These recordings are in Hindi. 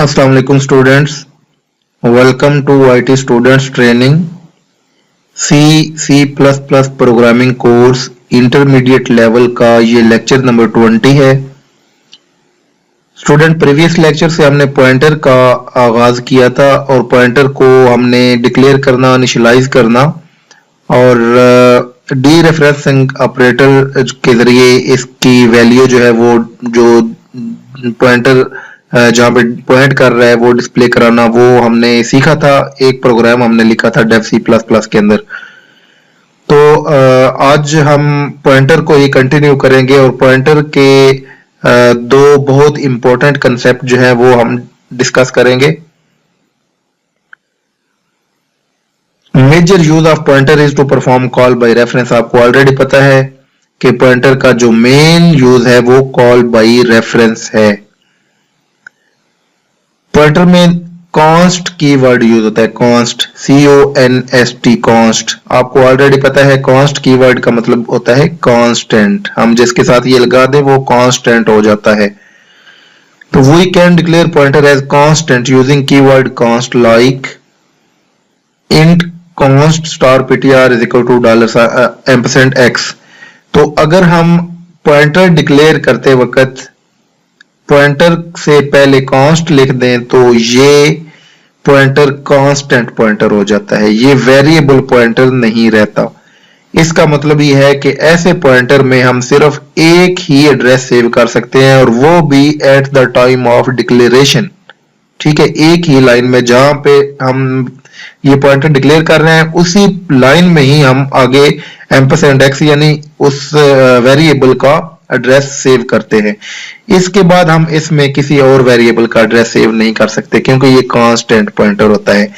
अस्सलाम वालेकुम students, welcome to IT students training C plus plus programming course intermediate level का ये लेक्चर नंबर 20 है। स्टूडेंट, प्रीवियस लेक्चर से हमने पॉइंटर का आगाज किया था और पॉइंटर को हमने डिक्लेयर करना, इनिशियलाइज करना और डी रेफरेंसिंग ऑपरेटर के जरिए इसकी वैल्यू जो है वो जो पॉइंटर जहां पे पॉइंट कर रहा है वो डिस्प्ले कराना, वो हमने सीखा था। एक प्रोग्राम हमने लिखा था डेव सी प्लस प्लस के अंदर। तो आज हम पॉइंटर को ही कंटिन्यू करेंगे और पॉइंटर के दो बहुत इंपॉर्टेंट कंसेप्ट जो है वो हम डिस्कस करेंगे। Major use of pointer is to perform call by reference. आपको ऑलरेडी पता है कि पॉइंटर का जो मेन यूज है वो कॉल बाय रेफरेंस है। पॉइंटर में कॉन्स्ट कीवर्ड यूज होता है, कॉन्स्ट, CONST, कॉन्स्ट। आपको ऑलरेडी पता है कॉन्स्ट कीवर्ड का मतलब होता है कांस्टेंट। हम जिसके साथ ये लगा दें वो कांस्टेंट हो जाता है। तो we can declare pointer as constant using keyword const like int const star ptr is equal to $&x। तो अगर हम पॉइंटर डिक्लेयर करते वक्त पॉइंटर से पहले कांस्ट लिख दें तो ये पॉइंटर कांस्टेंट पॉइंटर हो जाता है, ये वेरिएबल पॉइंटर नहीं रहता। इसका मतलब ये है कि ऐसे पॉइंटर में हम सिर्फ एक ही एड्रेस सेव कर सकते हैं और वो भी at the time of declaration. ठीक है, एक ही लाइन में जहां पे हम ये पॉइंटर डिक्लेयर कर रहे हैं उसी लाइन में ही हम आगे $x यानी उस वेरिएबल का एड्रेस सेव करते हैं। इसके बाद हम इसमें किसी और वेरिएबल का एड्रेस सेव नहीं कर सकते क्योंकि ये कांस्टेंट पॉइंटर होता है।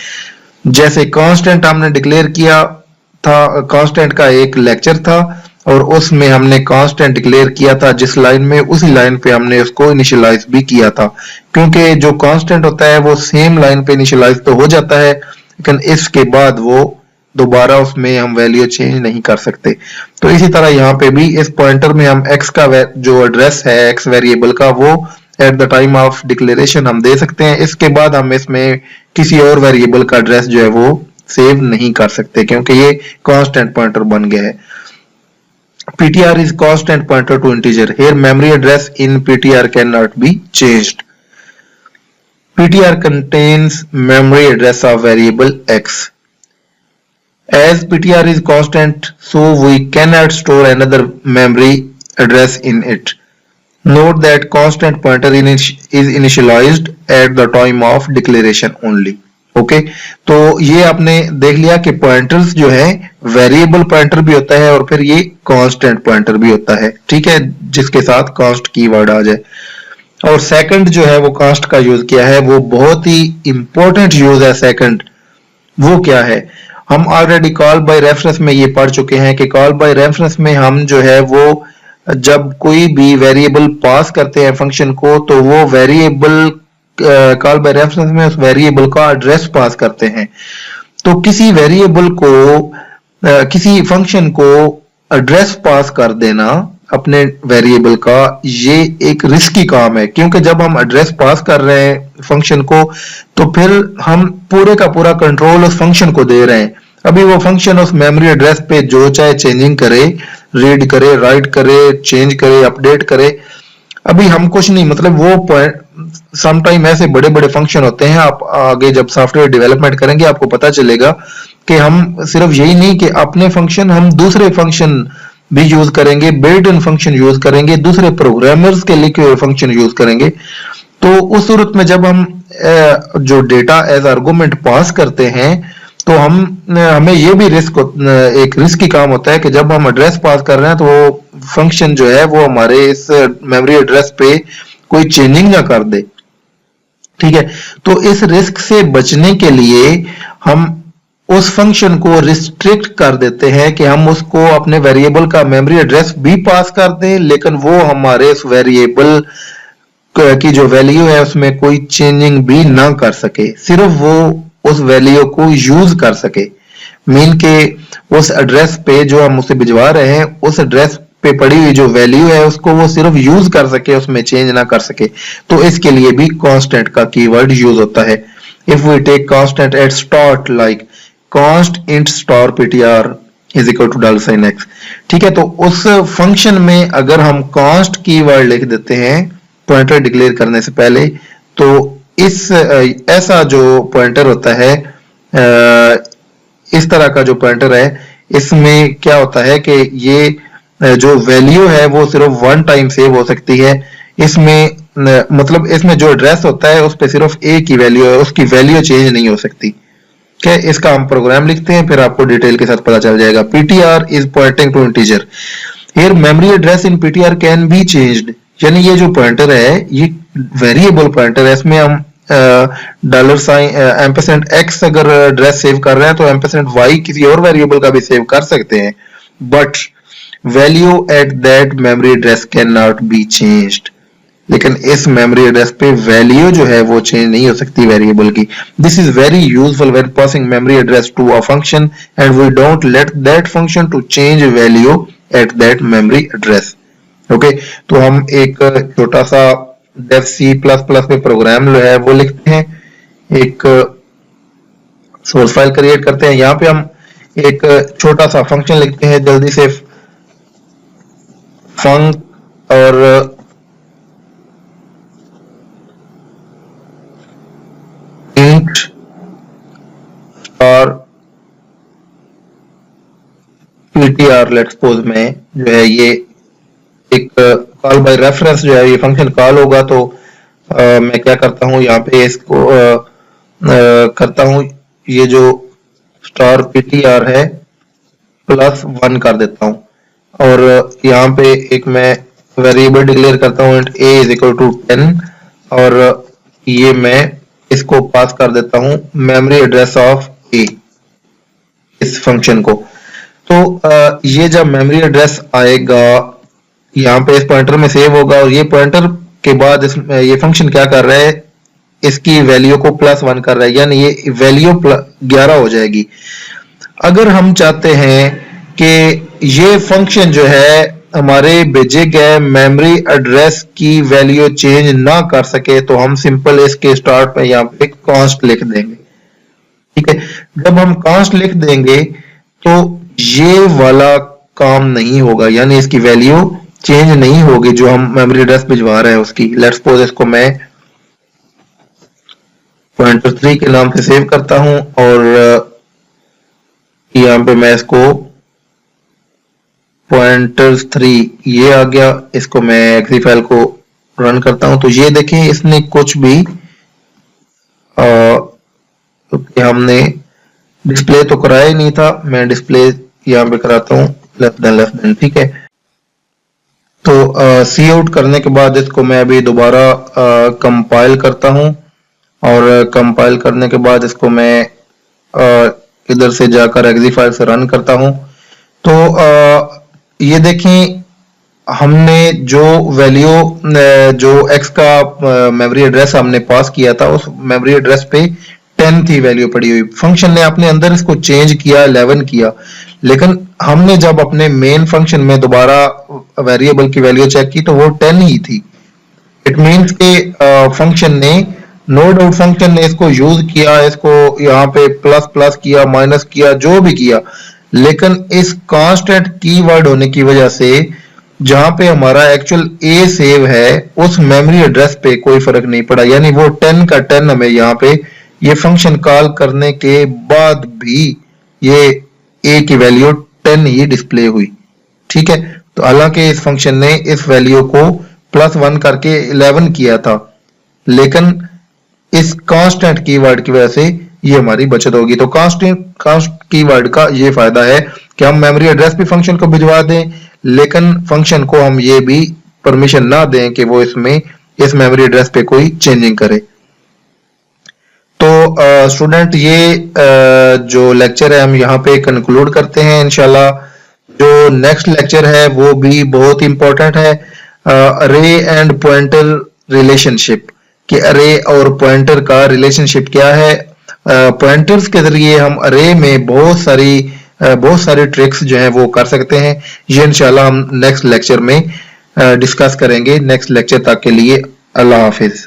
जैसे कांस्टेंट हमने डिक्लेयर किया था, कांस्टेंट का एक लेक्चर था और उसमें हमने कांस्टेंट डिक्लेयर किया था जिस लाइन में, उसी लाइन पे हमने उसको इनिशियलाइज भी किया था। क्योंकि जो कांस्टेंट होता है वो सेम लाइन पे इनिशियलाइज तो हो जाता है लेकिन इसके बाद वो दोबारा उसमें हम वैल्यू चेंज नहीं कर सकते। तो इसी तरह यहाँ पे भी इस पॉइंटर में हम x का जो एड्रेस है x वेरिएबल का वो at the time of declaration हम दे सकते हैं। इसके बाद हम इसमें किसी और वेरिएबल का एड्रेस जो है वो सेव नहीं कर सकते क्योंकि ये कांस्टेंट पॉइंटर बन गया है। PTR is constant pointer to integer. Here memory address in PTR cannot be changed. PTR contains memory address of variable x. As PTR is constant, so we cannot store another memory address in it. Note that constant pointer is initialized at the time of declaration only. Okay तो ये आपने देख लिया कि पॉइंटर्स जो है वेरिएबल पॉइंटर भी होता है और फिर ये कांस्टेंट पॉइंटर भी होता है। ठीक है, जिसके साथ कांस्ट कीवर्ड आ जाए। और सेकंड जो है वो कांस्ट का यूज किया है, वो बहुत ही इंपॉर्टेंट यूज है सेकंड। वो क्या है, हम ऑलरेडी कॉल बाय रेफरेंस में ये पढ़ चुके हैं कि कॉल बाय रेफरेंस में हम जो है वो जब कोई भी वेरिएबल पास करते हैं फंक्शन को तो वो वेरिएबल कॉल बाय रेफरेंस में उस वेरिएबल का एड्रेस पास करते हैं। तो किसी वेरिएबल को किसी फंक्शन को एड्रेस पास कर देना अपने वेरिएबल का, ये एक रिस्की काम है क्योंकि जब हम एड्रेस पास कर रहे हैं फंक्शन को तो फिर हम पूरे का पूरा कंट्रोल उस फंक्शन को दे रहे हैं। अभी वो फंक्शन उस मेमोरी एड्रेस पे जो चाहे चेंजिंग करे, रीड करे, राइट करे, चेंज करे, अपडेट करे, अभी हम कुछ नहीं, मतलब वो सम टाइम ऐसे बड़े बड़े फंक्शन होते हैं। आप आगे जब सॉफ्टवेयर डेवलपमेंट करेंगे आपको पता चलेगा कि हम सिर्फ यही नहीं कि अपने फंक्शन, हम दूसरे फंक्शन भी यूज करेंगे, बिल्ट इन फंक्शन यूज करेंगे, दूसरे प्रोग्रामर्स के लिखे हुए फंक्शन यूज करेंगे। तो उस सूरत में जब हम जो डेटा एज आर्गुमेंट पास करते हैं तो हमें ये भी एक रिस्की काम होता है कि जब हम एड्रेस पास कर रहे हैं तो वो फंक्शन जो है वो हमारे इस मेमोरी एड्रेस पे कोई चेंजिंग ना कर दे। ठीक है, तो इस रिस्क से बचने के लिए हम उस फंक्शन को रिस्ट्रिक्ट कर देते हैं कि हम उसको अपने वेरिएबल का मेमोरी एड्रेस भी पास कर दें लेकिन वो हमारे इस वेरिएबल की जो वैल्यू है उसमें कोई चेंजिंग भी ना कर सके, सिर्फ वो उस वैल्यू को यूज कर सके। मीन के उस एड्रेस पे जो हम उसे भिजवा रहे हैं उस एड्रेस पे पड़ी हुई जो वैल्यू है उसको वो सिर्फ यूज कर सके, उसमें चेंज ना कर सके, तो इसके लिए भी कांस्टेंट का कीवर्ड यूज होता है। If we take constant at start like const int star ptr is equal to $x, ठीक है। तो उस फंक्शन में अगर हम const कीवर्ड लिख देते हैं पॉइंटर डिक्लेयर करने से पहले, तो इस ऐसा जो पॉइंटर होता है, इस तरह का जो पॉइंटर है, इसमें क्या होता है कि ये जो वैल्यू है वो सिर्फ वन टाइम सेव हो सकती है। इसमें मतलब इसमें जो एड्रेस होता है उस पर सिर्फ एक ही वैल्यू है, उसकी वैल्यू चेंज नहीं हो सकती। क्या इसका हम प्रोग्राम लिखते हैं, फिर आपको डिटेल के साथ पता चल जाएगा। ptr is pointing to integer, here memory address in ptr can be changed, यानी ये जो पॉइंटर है ये वेरिएबल पॉइंटर है, इसमें हम डॉलर साइन एम्परसेंड x अगर एड्रेस सेव कर रहे हैं तो एम्परसेंड y किसी और वेरिएबल का भी सेव कर सकते हैं, but value at that memory address can not be changed, लेकिन इस मेमोरी एड्रेस पे वैल्यू जो है वो चेंज नहीं हो सकती वेरिएबल की। This is very useful when passing memory address to a function and we don't let that function to change value at that memory address. Okay, तो हम एक छोटा सा डेफ सी प्लस प्लस में प्रोग्राम जो है वो लिखते हैं, एक सोर्स फाइल क्रिएट करते हैं, यहाँ पे हम एक छोटा सा फंक्शन लिखते हैं जल्दी से, फंक और int और ptr लेट्स सपोज में जो है ये एक कॉल बाय रेफरेंस जो है ये फंक्शन कॉल होगा, तो मैं क्या करता हूँ यहाँ पे इसको करता हूँ, ये जो स्टार ptr है +1 कर देता हूँ, और यहाँ पे एक मैं वेरिएबल डिक्लेयर करता हूँ a is equal to 10, और ये मैं इसको पास कर देता हूं मेमोरी एड्रेस ऑफ a, इस फंक्शन को। तो ये जब मेमोरी एड्रेस आएगा यहाँ पे इस पॉइंटर में सेव होगा, और ये पॉइंटर के बाद ये फंक्शन क्या कर रहा है, इसकी वैल्यू को +1 कर रहा है, यानी ये वैल्यू 11 हो जाएगी। अगर हम चाहते हैं कि ये फंक्शन जो है हमारे भेजे गए मेमोरी एड्रेस की वैल्यू चेंज ना कर सके, तो हम सिंपल इसके स्टार्ट पे यहाँ पे कांस्ट लिख देंगे, ठीक है। जब हम कांस्ट लिख देंगे तो ये वाला काम नहीं होगा, यानी इसकी वैल्यू चेंज नहीं होगी जो हम मेमोरी एड्रेस भिजवा रहे हैं उसकी। लेट्स सपोज इसको मैं pointer3 के नाम से सेव करता हूं, और यहाँ पे मैं इसको pointers3 ये आ गया, इसको मैं एक्सी फाइल को रन करता हूं, तो ये देखें इसने कुछ भी तो हमने डिस्प्ले तो कराया ही नहीं था, मैं डिस्प्ले यहाँ पे कराता हूँ लेस देन, ठीक है। तो सी आउट करने के बाद इसको मैं अभी दोबारा कंपाइल करता हूँ, और कंपाइल करने के बाद इसको मैं इधर से जाकर एक्सी फाइल से रन करता हूँ। तो ये देखें हमने जो वैल्यू जो x का मेमोरी एड्रेस हमने पास किया था, उस मेमोरी एड्रेस पे 10 थी वैल्यू पड़ी हुई। फंक्शन ने अपने अंदर इसको चेंज किया 11 किया, लेकिन हमने जब अपने मेन फंक्शन में दोबारा वेरिएबल की वैल्यू चेक की तो वो 10 ही थी। इट मींस के फंक्शन ने, नो डाउट फंक्शन ने इसको यूज किया, इसको यहाँ पे प्लस प्लस किया, माइनस किया, जो भी किया, लेकिन इस कांस्टेंट कीवर्ड होने की वजह से जहां पे हमारा एक्चुअल a सेव है उस मेमोरी एड्रेस पे कोई फर्क नहीं पड़ा, यानी वो 10 का 10 हमें यहाँ पे ये फंक्शन कॉल करने के बाद भी ये a की वैल्यू 10 ही डिस्प्ले हुई, ठीक है। तो हालांकि इस फंक्शन ने इस वैल्यू को +1 करके 11 किया था, लेकिन इस कांस्टेंट कीवर्ड की वजह से ये हमारी बचत होगी। तो कांस्ट कीवर्ड का ये फायदा है कि हम मेमोरी एड्रेस भी फंक्शन को भिजवा दें, लेकिन फंक्शन को हम ये भी परमिशन ना दें कि वो इसमें इस मेमोरी एड्रेस पे कोई चेंजिंग करे। तो स्टूडेंट ये जो लेक्चर है हम यहाँ पे कंक्लूड करते हैं इंशाल्लाह। जो नेक्स्ट लेक्चर है वो भी बहुत इंपॉर्टेंट है, अरे एंड पॉइंटर रिलेशनशिप, कि अरे और पॉइंटर का रिलेशनशिप क्या है। पॉइंटर्स के जरिए हम अरे में बहुत सारी बहुत सारे ट्रिक्स जो हैं वो कर सकते हैं। ये इंशाल्लाह हम नेक्स्ट लेक्चर में डिस्कस करेंगे। नेक्स्ट लेक्चर तक के लिए अल्लाह हाफिज।